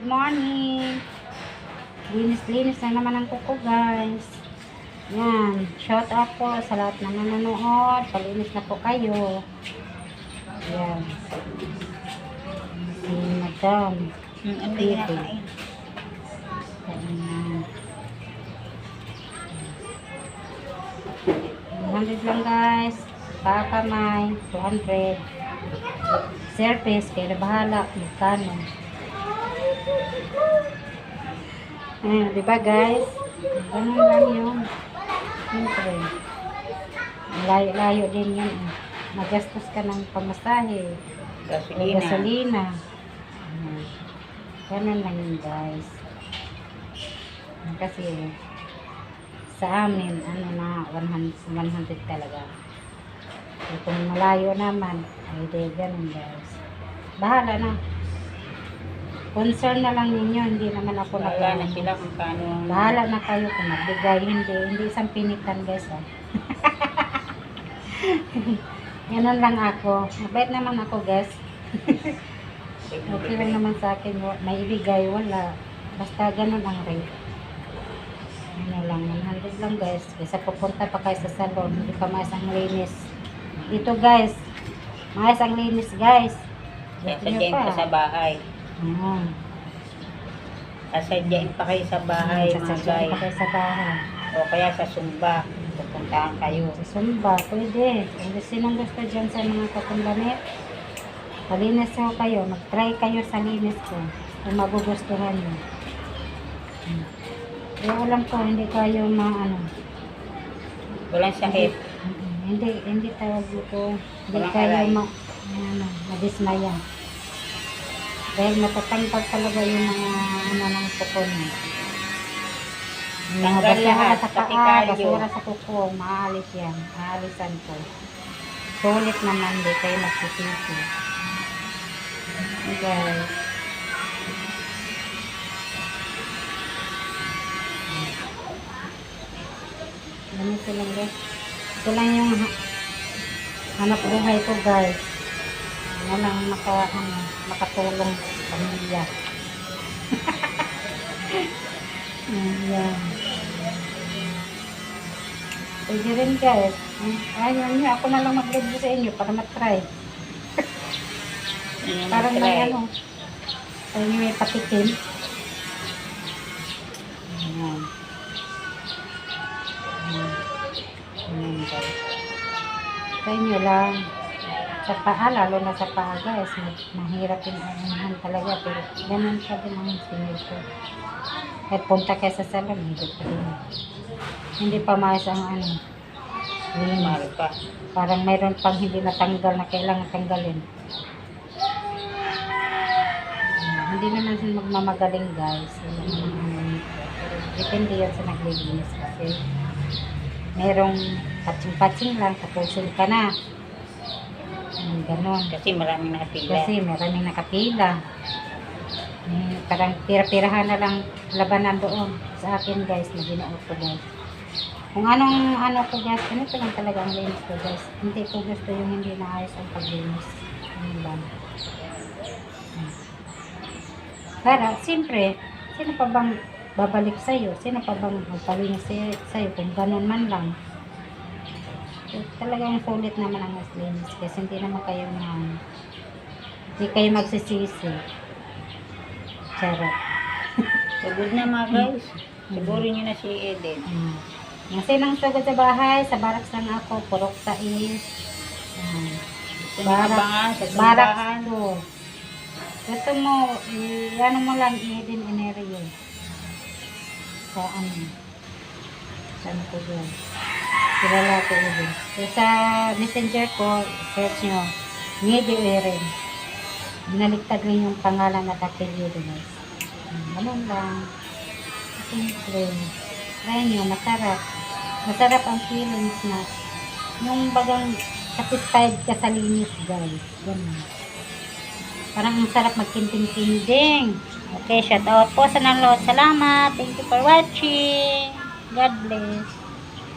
Good morning. Linis-linis na naman ang kuko, guys. Yan. Shout out po sa lahat na nanonood. Palinis na po kayo. Yan. Si Madam. Ang hindi nakain. Ayan. 100 lang, guys. Kakamay. 200. Surface. Kaya bahala. Magkano. Ayan, diba, guys? Ganun lang yun. Siyempre. Layo-layo din yun. Magastos ka ng pamasahe. Gasolina. Ganun lang yun, guys. Kasi sa amin, ano na, 100 talaga. So, kung malayo naman, ay di, ganun, guys. Bahala na. Concern na lang ninyo, hindi naman ako Bahala na sila kung paano. Bahala na kayo kung magbigay, hindi isang pinitan, guys. Ganun lang ako. Mabait naman ako, guys. Okay lang naman sa akin, may ibigay, wala. Basta ganun ang rate. Ano lang, 100 lang, guys. Kaysa pupunta pa kayo sa salon, hindi pa maayos ang linis. Dito, guys, maayos ang linis, guys. Sasadyain pa sa bahay. Sasadyain pa kayo sa bahay, mga Sasadyain guys. pa kayo sa bahay. O kaya sa Sumba. Pupuntahan kayo. Sa Sumba, pwede. Kung sinong gusto dyan sa mga kapunlamit, palinis ko kayo. Mag-try kayo sa linis ko. Kung magugustuhan nyo. Kaya alam ko, hindi kayo Walang sakit. Hindi tawag dito. Hindi Walang kayo aray. madismaya. Dahil matatangkad talaga yung mga ng kuko nyo. Yung mga Tanggal basura lahat, sa pati paa, kalyo. basura sa kuko, maalis yan. Aalisan ko. Sulit naman, di kayo magsisisi. Guys. Ganito lang, guys. Ito lang yung hanap buhay ko, guys. Ano lang makatulong sa pamilya. Ayan. Pwede rin, guys. Ayun nyo, ako na lang mag-review sa inyo para matry. Parang may sa inyo may patikim. Ayan. Ayan, guys. Sa inyo lang. Sa paa, lalo na sa paa, guys. Mahirap yung anuhan talaga. Pero ganun pa din ang sinil ko. At punta kayo sa salon, hindi pa din. Hindi pa maayos ang linis. Parang mayroon pang hindi natanggal na kailangan tanggalin. Hindi naman sila magmamagaling, guys. Depende yan sa naglilinis kasi merong patching-patching lang, tapusin ka na. Ganon. Kasi maraming nakapila. Parang pira-pirahan na lang labanan doon sa akin, guys, na binuot ko, guys. Kung anong ko, guys, ganito lang talaga ang linis ko, guys. Hindi ko gusto yung hindi naayos ang paglinis. Ano lang. Para, siyempre, sino pa bang babalik sa'yo? Sino pa bang magpalinis sa'yo kung ganon man lang? So, talagang sulit naman ang linis kasi hindi naman kayo hindi kayo magsisisi. Charot. Sugod na, mga guys. Sigurin nyo na si Eden. Kasi nang sugod sa bahay, sa baraks lang ako, purok sais. Baraks to. Gusto mo, mo lang, i-Eden Enerio. Sa saan ko doon? Kilala ko Eden. So, sa messenger ko, search nyo, Medi Eren. Binaligtad lang yung pangalan at apelyido, guys. Ganun lang. Simple. Kaya nyo, masarap. Masarap ang feelings na yung bagang satisfied ka sa linis, guys. Ganun. Parang ang sarap magkinting-kinding. Okay, shout out po sa nanonood. Salamat. Thank you for watching. God bless.